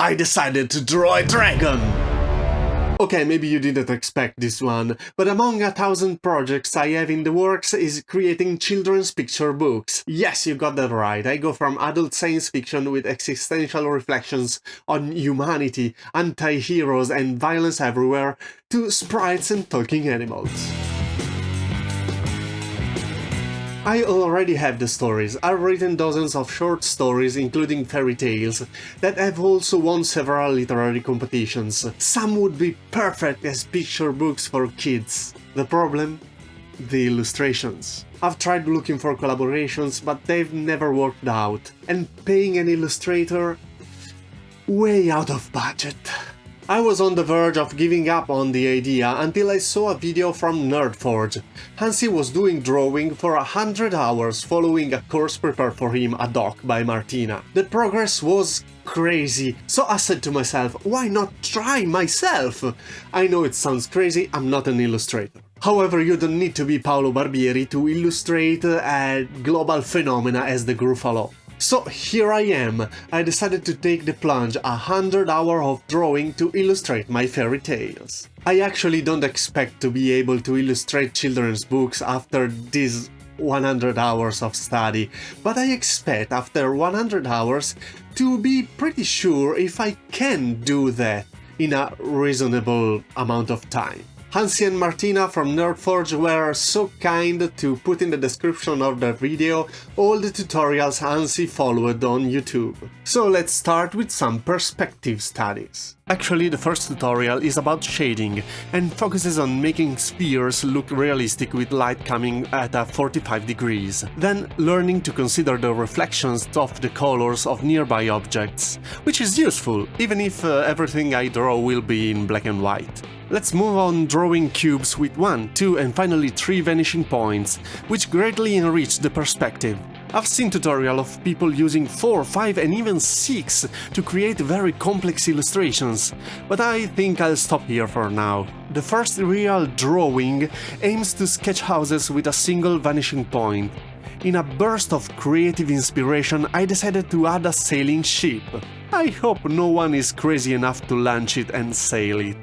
I decided to draw a dragon! Okay, maybe you didn't expect this one, but among 1,000 projects I have in the works is creating children's picture books. Yes, you got that right, I go from adult science fiction with existential reflections on humanity, anti-heroes and violence everywhere, to sprites and talking animals. I already have the stories. I've written dozens of short stories, including fairy tales, that have also won several literary competitions. Some would be perfect as picture books for kids. The problem? The illustrations. I've tried looking for collaborations, but they've never worked out. And paying an illustrator? Way out of budget. I was on the verge of giving up on the idea until I saw a video from Nerdforge. Hansi was doing drawing for 100 hours following a course prepared for him ad hoc by Martina. The progress was crazy, so I said to myself, why not try myself? I know it sounds crazy, I'm not an illustrator. However, you don't need to be Paolo Barbieri to illustrate a global phenomena as the Gruffalo. So here I am, I decided to take the plunge, 100 hours of drawing to illustrate my fairy tales. I actually don't expect to be able to illustrate children's books after these 100 hours of study, but I expect after 100 hours to be pretty sure if I can do that in a reasonable amount of time. Hansi and Martina from Nerdforge were so kind to put in the description of the video all the tutorials Hansi followed on YouTube. So let's start with some perspective studies. Actually, the first tutorial is about shading and focuses on making spheres look realistic with light coming at 45 degrees. Then learning to consider the reflections of the colors of nearby objects, which is useful, even if everything I draw will be in black and white. Let's move on drawing cubes with 1, 2 and finally 3 vanishing points, which greatly enrich the perspective. I've seen tutorials of people using 4, 5 and even 6 to create very complex illustrations, but I think I'll stop here for now. The first real drawing aims to sketch houses with a single vanishing point. In a burst of creative inspiration, I decided to add a sailing ship. I hope no one is crazy enough to launch it and sail it.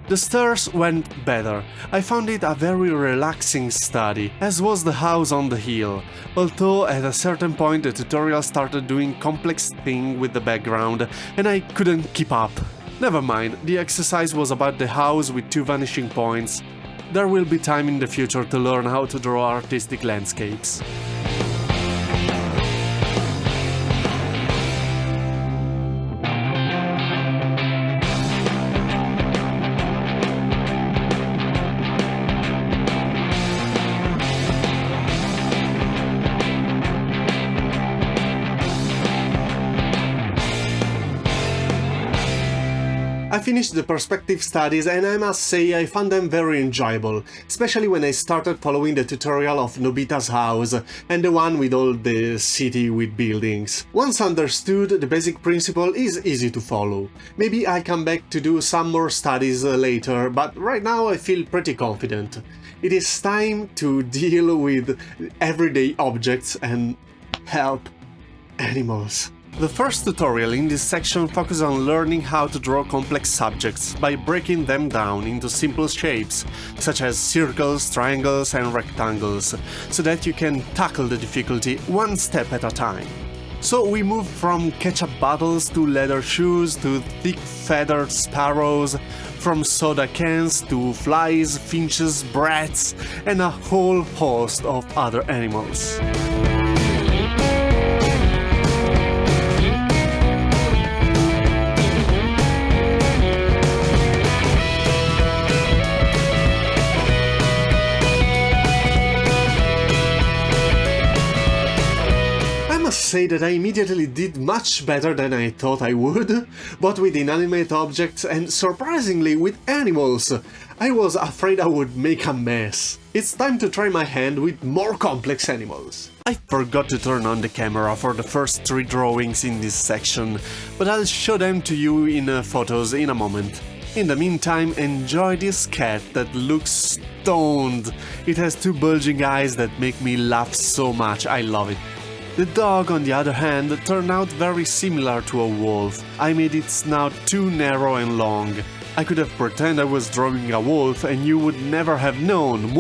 The stairs went better. I found it a very relaxing study, as was the house on the hill, although at a certain point the tutorial started doing complex things with the background and I couldn't keep up. Never mind, the exercise was about the house with 2 vanishing points. There will be time in the future to learn how to draw artistic landscapes. I finished the perspective studies and I must say I found them very enjoyable, especially when I started following the tutorial of Nobita's house and the one with all the city with buildings. Once understood, the basic principle is easy to follow. Maybe I come back to do some more studies later, but right now I feel pretty confident. It is time to deal with everyday objects and help animals. The first tutorial in this section focuses on learning how to draw complex subjects by breaking them down into simple shapes, such as circles, triangles and rectangles, so that you can tackle the difficulty one step at a time. So we move from ketchup bottles to leather shoes to thick feathered sparrows, from soda cans to flies, finches, brats and a whole host of other animals. I must say that I immediately did much better than I thought I would, both with inanimate objects and, surprisingly, with animals. I was afraid I would make a mess. It's time to try my hand with more complex animals. I forgot to turn on the camera for the first 3 drawings in this section, but I'll show them to you in photos in a moment. In the meantime, enjoy this cat that looks stoned. It has 2 bulging eyes that make me laugh so much, I love it. The dog, on the other hand, turned out very similar to a wolf. I made its snout too narrow and long. I could have pretended I was drawing a wolf and you would never have known.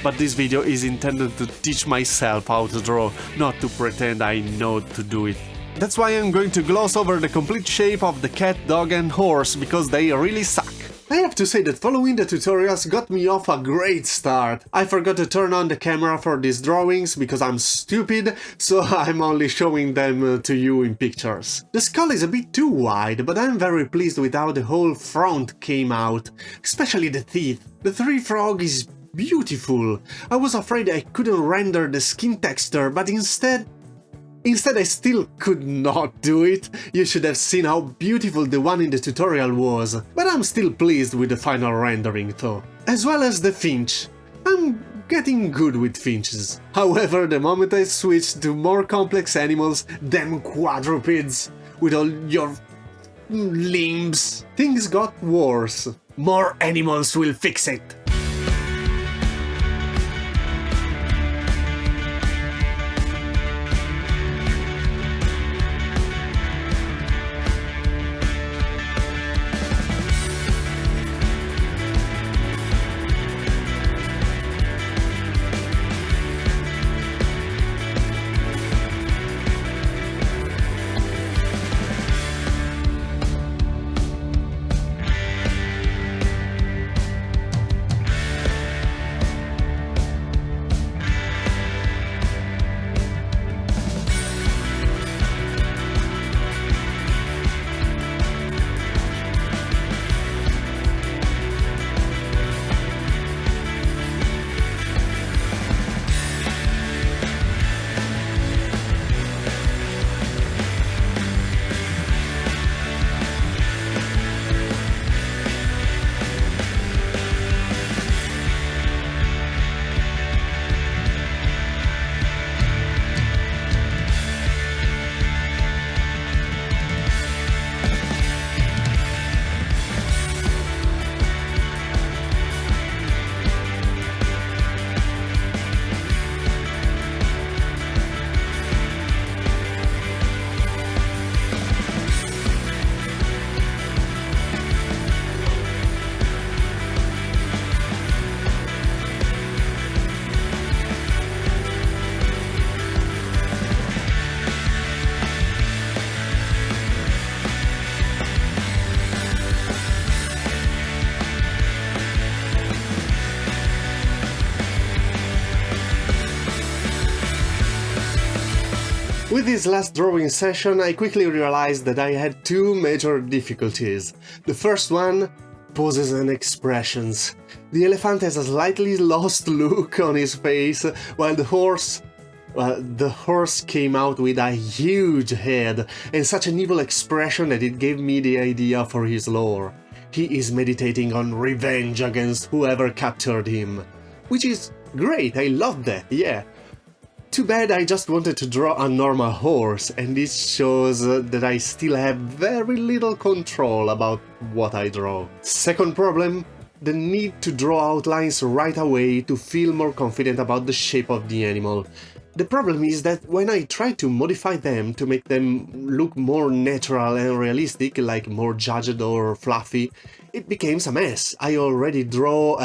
But this video is intended to teach myself how to draw, not to pretend I know to do it. That's why I'm going to gloss over the complete shape of the cat, dog and horse, because they really suck. I have to say that following the tutorials got me off a great start. I forgot to turn on the camera for these drawings because I'm stupid, so I'm only showing them to you in pictures. The skull is a bit too wide, but I'm very pleased with how the whole front came out, especially the teeth. The tree frog is beautiful. I was afraid I couldn't render the skin texture, but instead I still could not do it. You should have seen how beautiful the one in the tutorial was. But I'm still pleased with the final rendering though. As well as the finch. I'm getting good with finches. However, the moment I switched to more complex animals, them quadrupeds, with all your limbs, things got worse. More animals will fix it. With this last drawing session, I quickly realized that I had two major difficulties. The first one, poses and expressions. The elephant has a slightly lost look on his face, while the horse came out with a huge head and such an evil expression that it gave me the idea for his lore. He is meditating on revenge against whoever captured him. Which is great, I love that, yeah. Too bad I just wanted to draw a normal horse, and this shows that I still have very little control about what I draw. Second problem, the need to draw outlines right away to feel more confident about the shape of the animal. The problem is that when I try to modify them to make them look more natural and realistic, like more jagged or fluffy, it becomes a mess. I already draw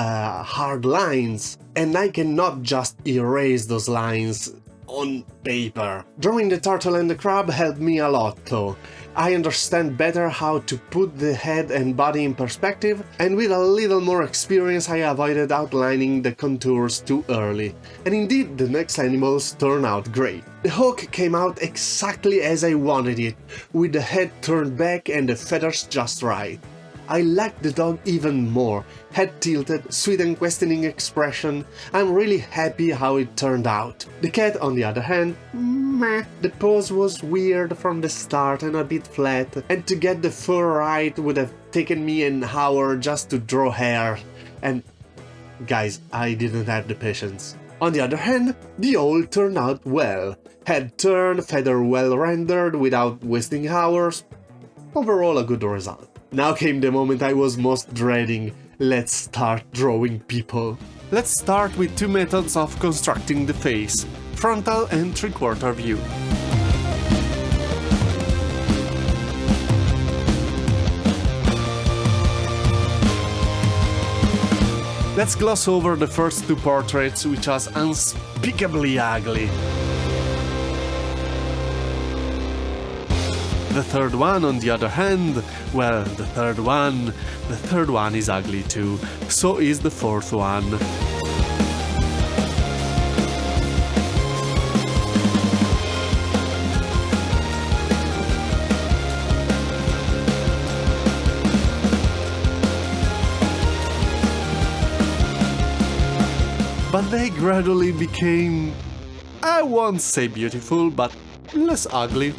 hard lines, and I cannot just erase those lines on paper. Drawing the turtle and the crab helped me a lot though. I understand better how to put the head and body in perspective, and with a little more experience I avoided outlining the contours too early. And indeed, the next animals turn out great. The hawk came out exactly as I wanted it, with the head turned back and the feathers just right. I liked the dog even more, head tilted, sweet and questioning expression. I'm really happy how it turned out. The cat, on the other hand, meh. The pose was weird from the start and a bit flat, and to get the fur right would have taken me an hour just to draw hair. And guys, I didn't have the patience. On the other hand, the owl turned out well. Head turned, feather well rendered without wasting hours. Overall a good result. Now came the moment I was most dreading. Let's start drawing people. Let's start with two methods of constructing the face. frontal and three-quarter view. Let's gloss over the first two portraits, which are unspeakably ugly. The third one, on the other hand, well, the third one is ugly too. So is the fourth one. But they gradually became, I won't say beautiful, but less ugly.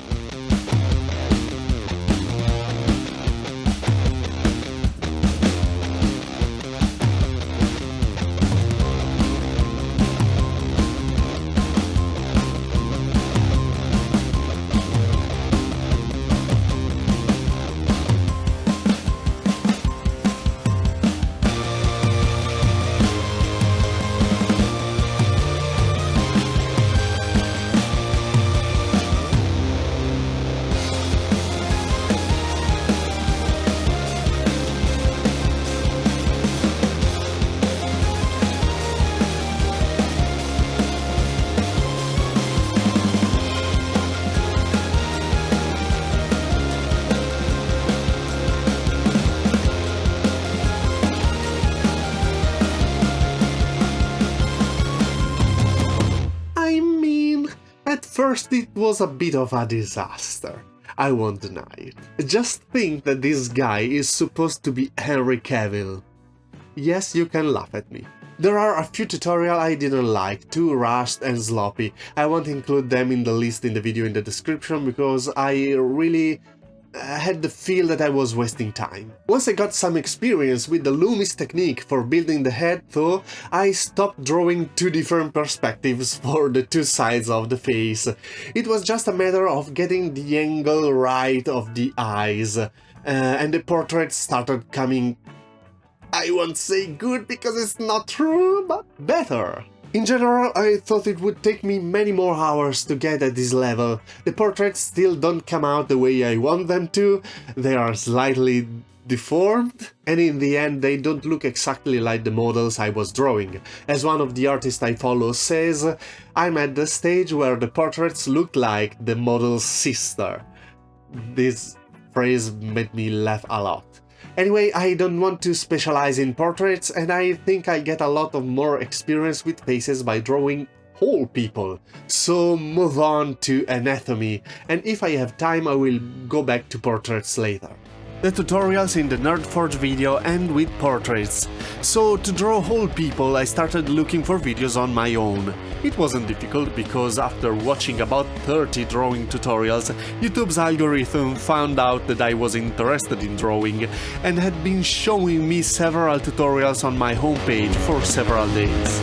At first it was a bit of a disaster, I won't deny it. Just think that this guy is supposed to be Henry Cavill. Yes, you can laugh at me. There are a few tutorials I didn't like, too rushed and sloppy. I won't include them in the list in the video in the description because I really had the feel that I was wasting time. Once I got some experience with the Loomis technique for building the head though, I stopped drawing two different perspectives for the two sides of the face. It was just a matter of getting the angle right of the eyes, and the portrait started coming, I won't say good because it's not true, but better. In general, I thought it would take me many more hours to get at this level. The portraits still don't come out the way I want them to, they are slightly deformed, and in the end they don't look exactly like the models I was drawing. As one of the artists I follow says, I'm at the stage where the portraits look like the model's sister. This phrase made me laugh a lot. Anyway, I don't want to specialize in portraits, and I think I get a lot of more experience with faces by drawing whole people. So move on to anatomy, and if I have time I will go back to portraits later. The tutorials in the NerdForge video end with portraits, so to draw whole people I started looking for videos on my own. It wasn't difficult because after watching about 30 drawing tutorials, YouTube's algorithm found out that I was interested in drawing and had been showing me several tutorials on my homepage for several days.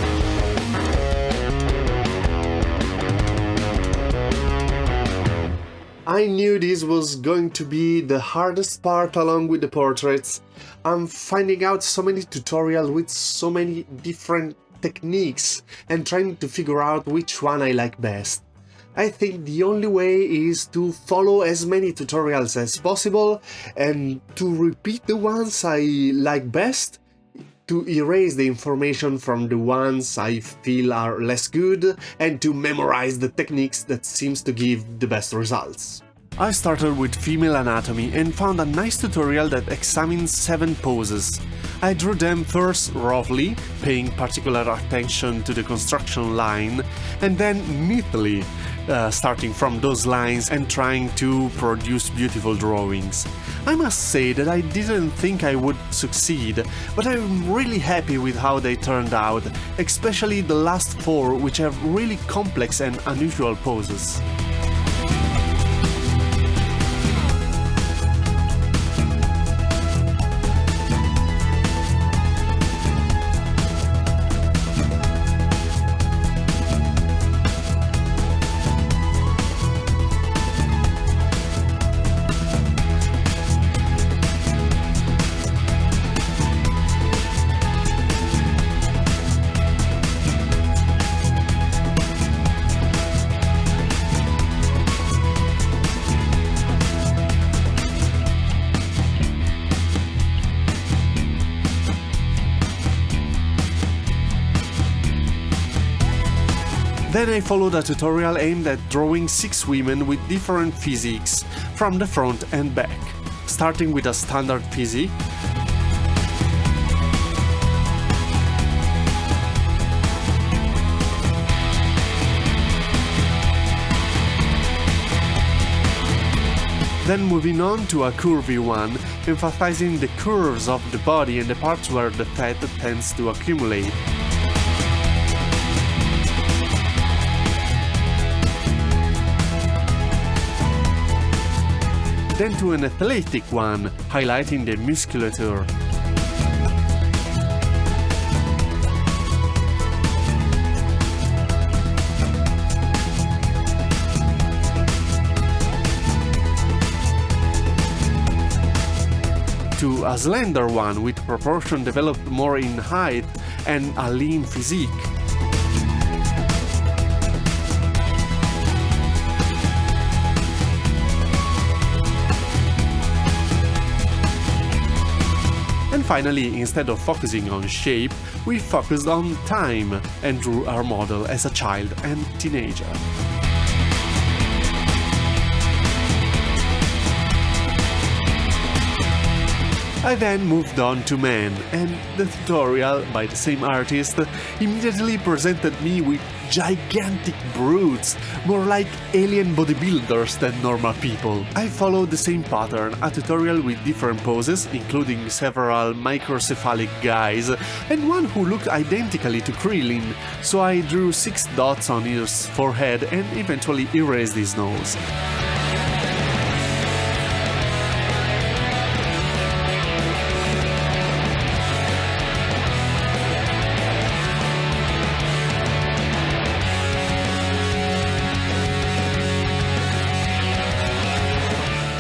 I knew this was going to be the hardest part along with the portraits. I'm finding out so many tutorials with so many different techniques and trying to figure out which one I like best. I think the only way is to follow as many tutorials as possible and to repeat the ones I like best, to erase the information from the ones I feel are less good, and to memorize the techniques that seems to give the best results. I started with female anatomy and found a nice tutorial that examines 7 poses. I drew them first roughly, paying particular attention to the construction line, and then neatly, starting from those lines and trying to produce beautiful drawings. I must say that I didn't think I would succeed, but I'm really happy with how they turned out, especially the last 4, which have really complex and unusual poses. Then I followed a tutorial aimed at drawing 6 women with different physiques, from the front and back, starting with a standard physique, then moving on to a curvy one, emphasizing the curves of the body and the parts where the fat tends to accumulate. Then to an athletic one, highlighting the musculature. To a slender one with proportion developed more in height and a lean physique. And finally, instead of focusing on shape, we focused on time and drew our model as a child and teenager. I then moved on to men, and the tutorial, by the same artist, immediately presented me with gigantic brutes, more like alien bodybuilders than normal people. I followed the same pattern, a tutorial with different poses, including several microcephalic guys, and one who looked identically to Krillin, so I drew 6 dots on his forehead and eventually erased his nose.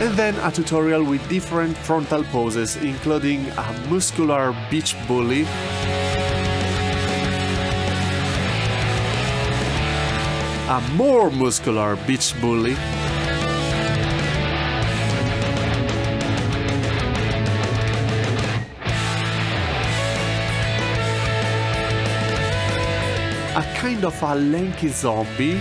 And then a tutorial with different frontal poses, including a muscular beach bully, a more muscular beach bully, a kind of a lanky zombie,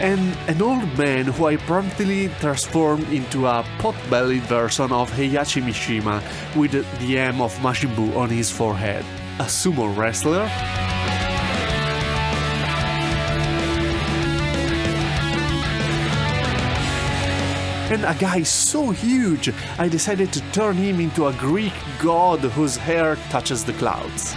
and an old man who I promptly transformed into a pot-bellied version of Heihachi Mishima with the M of Majin Buu on his forehead. A sumo wrestler? And a guy so huge, I decided to turn him into a Greek god whose hair touches the clouds.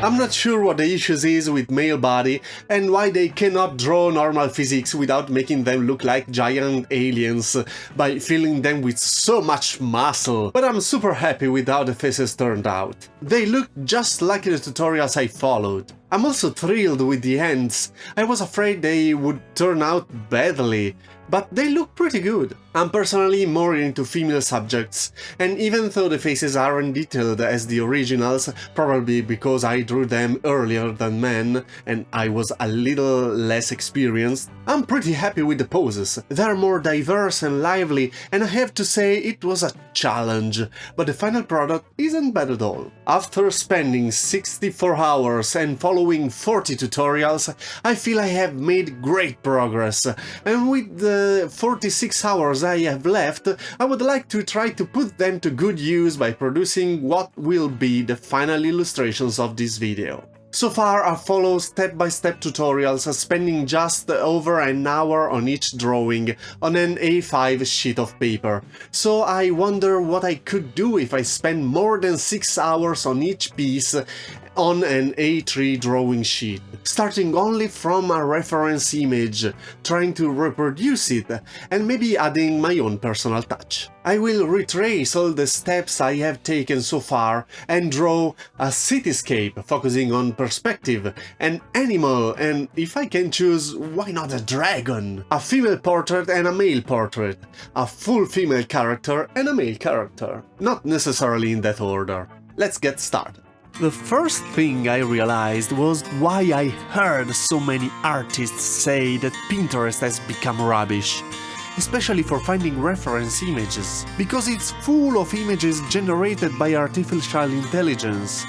I'm not sure what the issues is with male body and why they cannot draw normal physiques without making them look like giant aliens by filling them with so much muscle, but I'm super happy with how the faces turned out. They look just like the tutorials I followed. I'm also thrilled with the ends. I was afraid they would turn out badly, but they look pretty good. I'm personally more into female subjects, and even though the faces aren't detailed as the originals, probably because I drew them earlier than men and I was a little less experienced, I'm pretty happy with the poses. They're more diverse and lively, and I have to say it was a challenge, but the final product isn't bad at all. After spending 64 hours and following 40 tutorials, I feel I have made great progress, and with the 46 hours I have left, I would like to try to put them to good use by producing what will be the final illustrations of this video. So far I follow step-by-step tutorials, spending just over an hour on each drawing on an A5 sheet of paper, so I wonder what I could do if I spend more than 6 hours on each piece on an A3 drawing sheet, starting only from a reference image, trying to reproduce it, and maybe adding my own personal touch. I will retrace all the steps I have taken so far and draw a cityscape focusing on perspective, an animal, and if I can choose, why not a dragon? A female portrait and a male portrait, a full female character and a male character. Not necessarily in that order. Let's get started. The first thing I realized was why I heard so many artists say that Pinterest has become rubbish. especially for finding reference images, because it's full of images generated by artificial intelligence.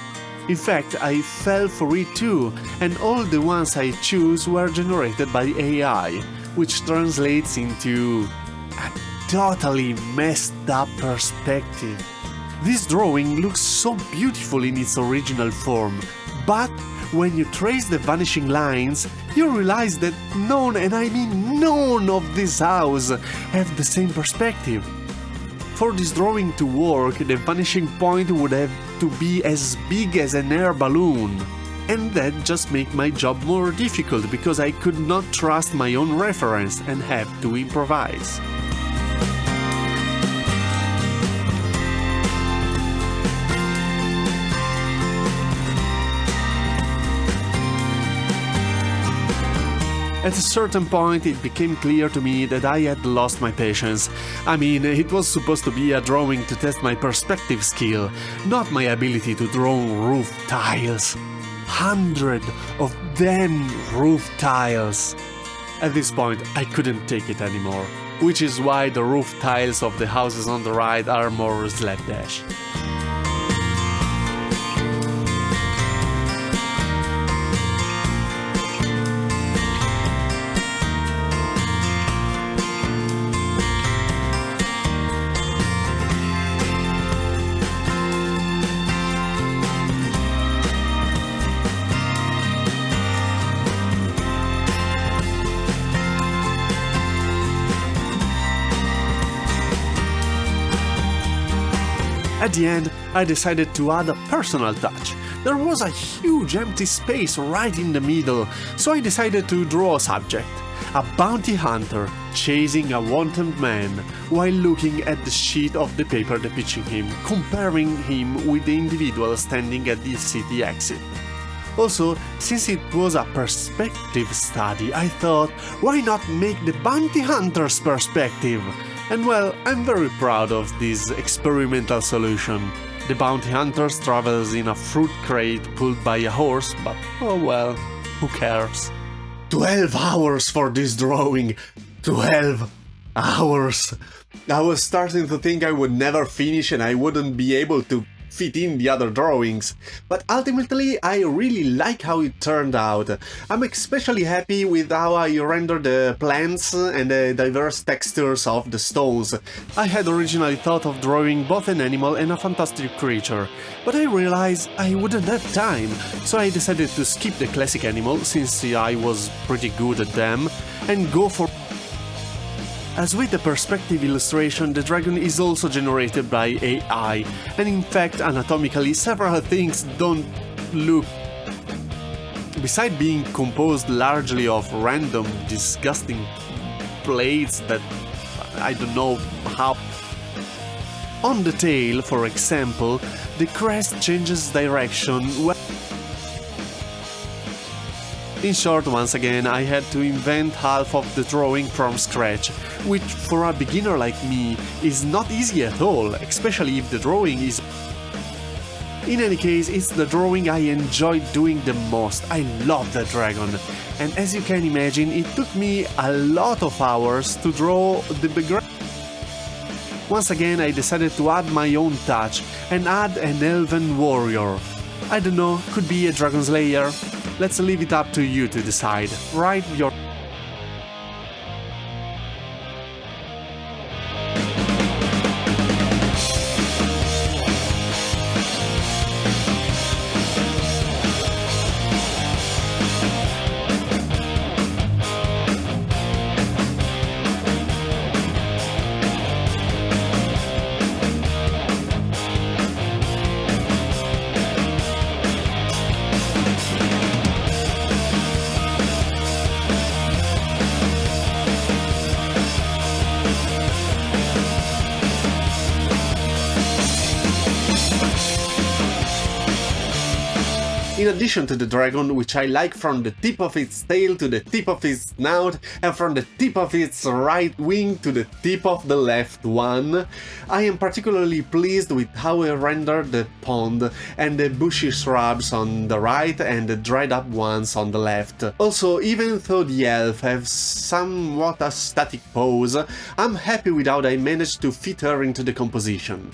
In fact, I fell for it too, and all the ones I choose were generated by AI, which translates into a totally messed up perspective. This drawing looks so beautiful in its original form, but when you trace the vanishing lines, you realize that none, and I mean none, of this house have the same perspective. For this drawing to work, the vanishing point would have to be as big as an air balloon. And that just made my job more difficult because I could not trust my own reference and have to improvise. At a certain point it became clear to me that I had lost my patience. I mean, it was supposed to be a drawing to test my perspective skill, not my ability to draw roof tiles. 100 of them roof tiles. At this point I couldn't take it anymore, which is why the roof tiles of the houses on the right are more slapdash. At the end, I decided to add a personal touch. There was a huge empty space right in the middle, so I decided to draw a subject. A bounty hunter chasing a wanted man while looking at the sheet of the paper depicting him, comparing him with the individual standing at the city exit. Also, since it was a perspective study, I thought, why not make the bounty hunter's perspective? And well, I'm very proud of this experimental solution. The bounty hunter travels in a fruit crate pulled by a horse, but oh well, who cares? 12 hours for this drawing! 12 hours! I was starting to think I would never finish and I wouldn't be able to fit in the other drawings, but ultimately I really like how it turned out. I'm especially happy with how I rendered the plants and the diverse textures of the stones. I had originally thought of drawing both an animal and a fantastic creature, but I realized I wouldn't have time, so I decided to skip the classic animal since I was pretty good at them and go for... As with the perspective illustration, the dragon is also generated by AI, and in fact, anatomically, several things don't look... Besides being composed largely of random, disgusting plates that I don't know how... On the tail, for example, the crest changes direction. In short, once again, I had to invent half of the drawing from scratch, which for a beginner like me is not easy at all, especially if the drawing is... In any case, it's the drawing I enjoyed doing the most. I love the dragon, and as you can imagine, it took me a lot of hours to draw the background. Once again, I decided to add my own touch and add an elven warrior. I don't know, could be a dragon slayer. Let's leave it up to you to decide. Write your... In In addition to the dragon, which I like from the tip of its tail to the tip of its snout, and from the tip of its right wing to the tip of the left one, I am particularly pleased with how I rendered the pond and the bushy shrubs on the right and the dried up ones on the left. Also, even though the elf has somewhat a static pose, I'm happy with how I managed to fit her into the composition.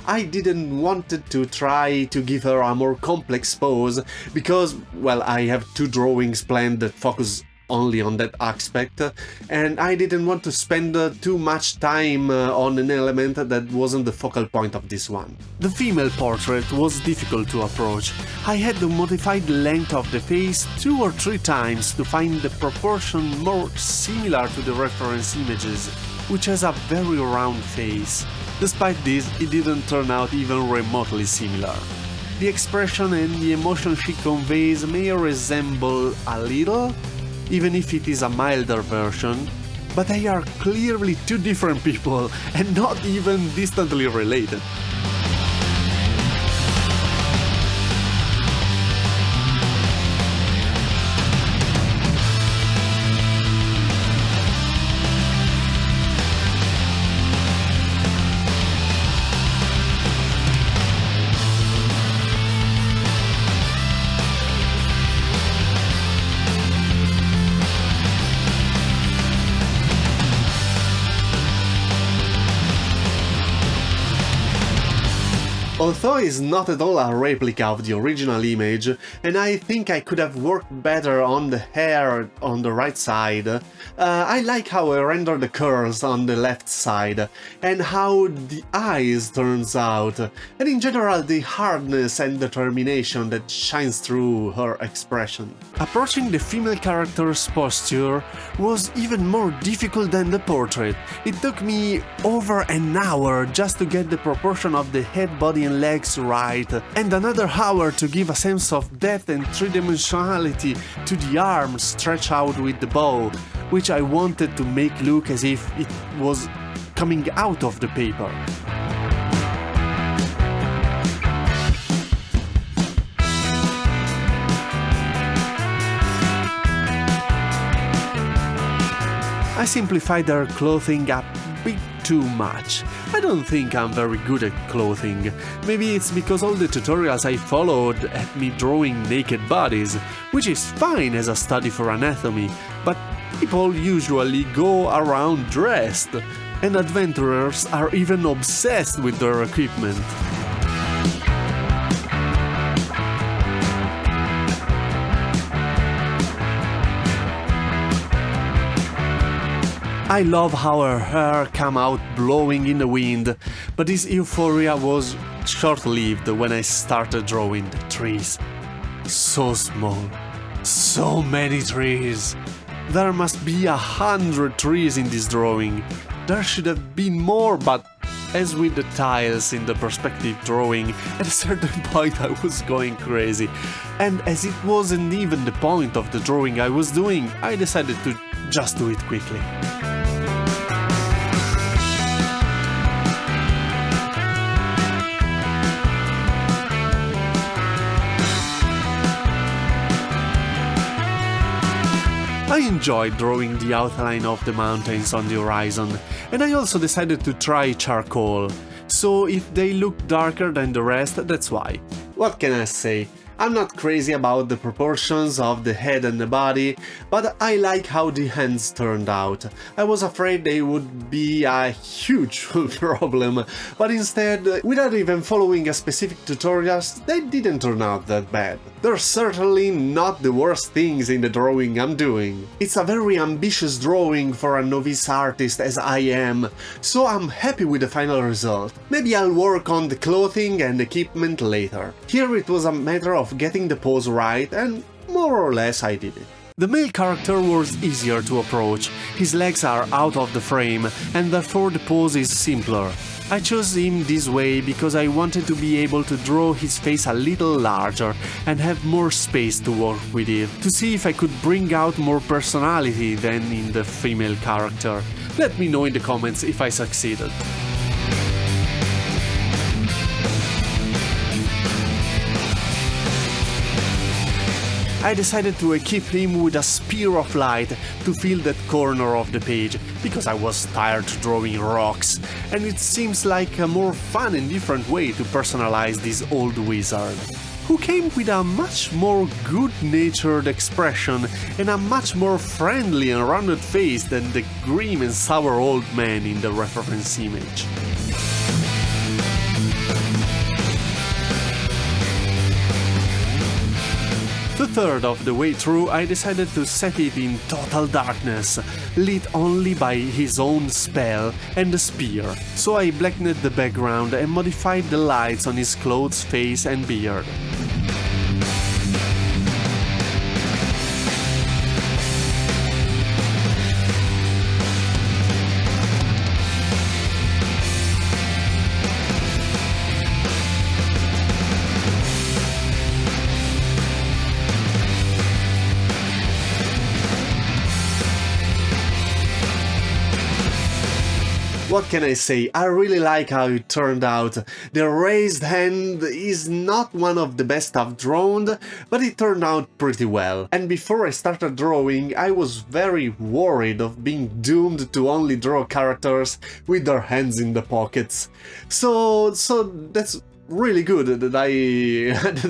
I didn't want to try to give her a more complex pose, because, well, I have two drawings planned that focus only on that aspect, and I didn't want to spend too much time on an element that wasn't the focal point of this one. The female portrait was difficult to approach. I had to modify the length of the face 2 or 3 times to find the proportion more similar to the reference images, which has a very round face. Despite this, it didn't turn out even remotely similar. The expression and the emotion she conveys may resemble a little, even if it is a milder version, but they are clearly two different people and not even distantly related. Although it's not at all a replica of the original image, and I think I could have worked better on the hair on the right side, I like how I render the curls on the left side, and how the eyes turns out, and in general the hardness and determination that shines through her expression. Approaching the female character's posture was even more difficult than the portrait. It took me over an hour just to get the proportion of the head, body and legs right, and another hour to give a sense of depth and three-dimensionality to the arms stretched out with the bow, which I wanted to make look as if it was coming out of the paper. I simplified her clothing a bit too much. I don't think I'm very good at clothing. Maybe it's because all the tutorials I followed had me drawing naked bodies, which is fine as a study for anatomy, but people usually go around dressed, and adventurers are even obsessed with their equipment. I love how her hair came out blowing in the wind, but this euphoria was short-lived when I started drawing the trees. So small, so many trees. There must be 100 trees in this drawing. There should have been more, but as with the tiles in the perspective drawing, at a certain point I was going crazy. And as it wasn't even the point of the drawing I was doing, I decided to just do it quickly. I enjoyed drawing the outline of the mountains on the horizon, and I also decided to try charcoal, so if they look darker than the rest, that's why. What can I say? I'm not crazy about the proportions of the head and the body, but I like how the hands turned out. I was afraid they would be a huge problem, but instead, without even following a specific tutorials, they didn't turn out that bad. They're certainly not the worst things in the drawing I'm doing. It's a very ambitious drawing for a novice artist as I am, so I'm happy with the final result. Maybe I'll work on the clothing and equipment later. Here it was a matter of getting the pose right, and more or less I did it. The male character was easier to approach. His legs are out of the frame, and therefore the pose is simpler. I chose him this way because I wanted to be able to draw his face a little larger and have more space to work with it, to see if I could bring out more personality than in the female character. Let me know in the comments if I succeeded. I decided to equip him with a spear of light to fill that corner of the page, because I was tired drawing rocks, and it seems like a more fun and different way to personalize this old wizard, who came with a much more good-natured expression and a much more friendly and rounded face than the grim and sour old man in the reference image. Two-thirds of the way through, I decided to set it in total darkness, lit only by his own spell and the spear, so I blackened the background and modified the lights on his clothes, face and beard. What can I say? I really like how it turned out. The raised hand is not one of the best I've drawn, but it turned out pretty well. And before I started drawing, I was very worried of being doomed to only draw characters with their hands in the pockets. So that's really good that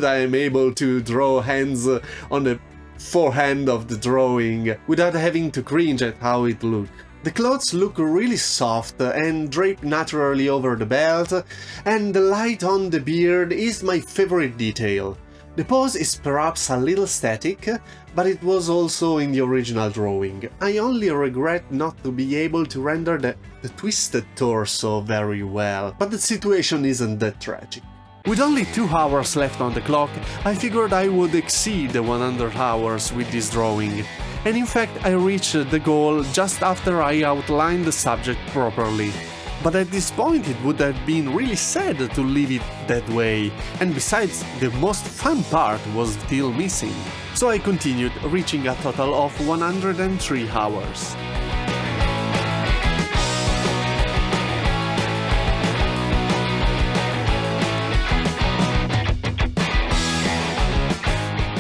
I am able to draw hands on the forehand of the drawing without having to cringe at how it looked. The clothes look really soft and drape naturally over the belt, and the light on the beard is my favorite detail. The pose is perhaps a little static, but it was also in the original drawing. I only regret not to be able to render the twisted torso very well, but the situation isn't that tragic. With only 2 hours left on the clock, I figured I would exceed the 100 hours with this drawing. And in fact I reached the goal just after I outlined the subject properly. But at this point it would have been really sad to leave it that way, and besides, the most fun part was still missing. So I continued, reaching a total of 103 hours.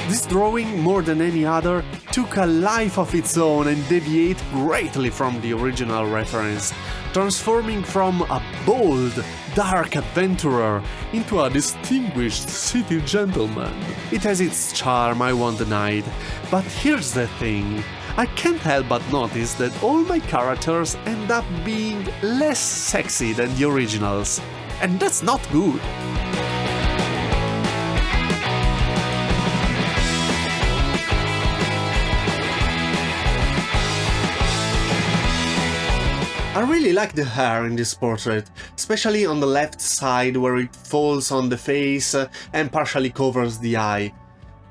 This drawing, more than any other, took a life of its own and deviated greatly from the original reference, transforming from a bold, dark adventurer into a distinguished city gentleman. It has its charm, I won't deny it, but here's the thing. I can't help but notice that all my characters end up being less sexy than the originals, and that's not good. I really like the hair in this portrait, especially on the left side where it falls on the face and partially covers the eye.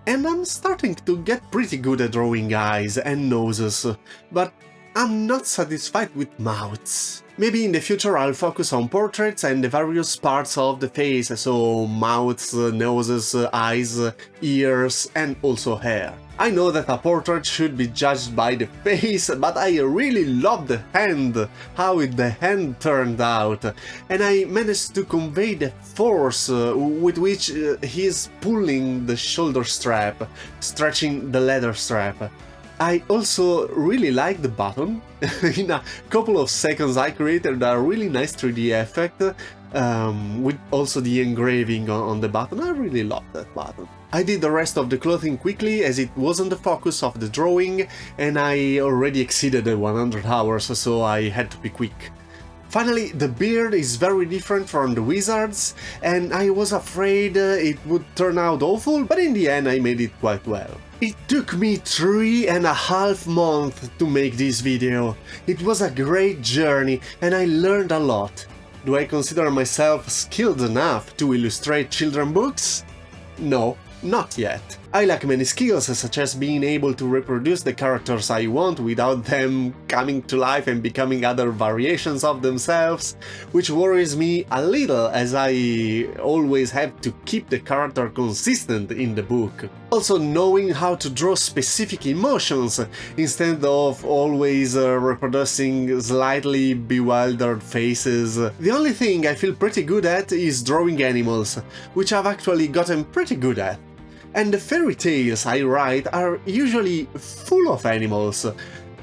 And I'm starting to get pretty good at drawing eyes and noses, but I'm not satisfied with mouths. Maybe in the future I'll focus on portraits and the various parts of the face, so mouths, noses, eyes, ears and also hair. I know that a portrait should be judged by the face, but I really love the hand, how the hand turned out, and I managed to convey the force with which he's pulling the shoulder strap, stretching the leather strap. I also really like the button. In a couple of seconds I created a really nice 3D effect with also the engraving on the button. I really love that button. I did the rest of the clothing quickly as it wasn't the focus of the drawing and I already exceeded the 100 hours, so I had to be quick. Finally, the beard is very different from the wizard's and I was afraid it would turn out awful, but in the end I made it quite well. It took me 3.5 months to make this video. It was a great journey and I learned a lot. Do I consider myself skilled enough to illustrate children's books? No, not yet. I lack many skills, such as being able to reproduce the characters I want without them coming to life and becoming other variations of themselves, which worries me a little as I always have to keep the character consistent in the book. Also knowing how to draw specific emotions instead of always reproducing slightly bewildered faces. The only thing I feel pretty good at is drawing animals, which I've actually gotten pretty good at. And the fairy tales I write are usually full of animals.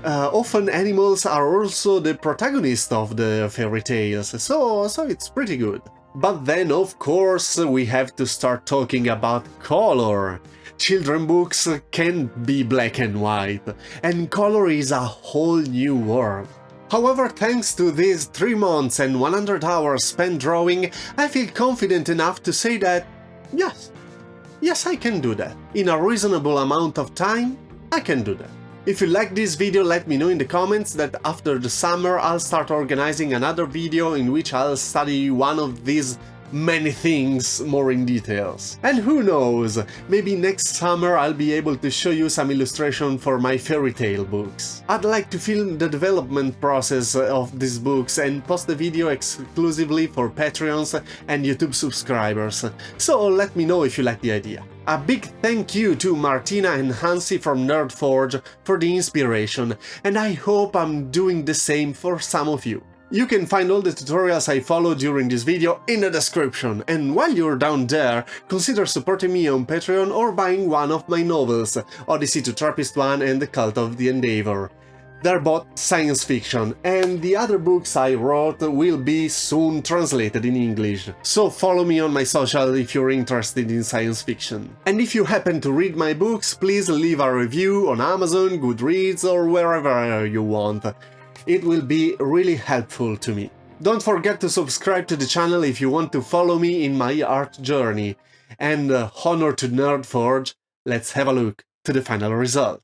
Often animals are also the protagonist of the fairy tales, so it's pretty good. But then, of course, we have to start talking about color. Children books can be black and white, and color is a whole new world. However, thanks to these 3 months and 100 hours spent drawing, I feel confident enough to say that, yes, I can do that. In a reasonable amount of time, I can do that. If you like this video, let me know in the comments that after the summer I'll start organizing another video in which I'll study one of these many things more in details. And who knows, maybe next summer I'll be able to show you some illustration for my fairy tale books. I'd like to film the development process of these books and post the video exclusively for Patreons and YouTube subscribers, so let me know if you like the idea. A big thank you to Martina and Hansi from NerdForge for the inspiration, and I hope I'm doing the same for some of you. You can find all the tutorials I follow during this video in the description, and while you're down there, consider supporting me on Patreon or buying one of my novels, Odyssey to Trappist 1 and The Cult of the Endeavor. They're both science fiction, and the other books I wrote will be soon translated in English, so follow me on my social if you're interested in science fiction. And if you happen to read my books, please leave a review on Amazon, Goodreads or wherever you want. It will be really helpful to me. Don't forget to subscribe to the channel if you want to follow me in my art journey. And honor to NerdForge, let's have a look to the final result.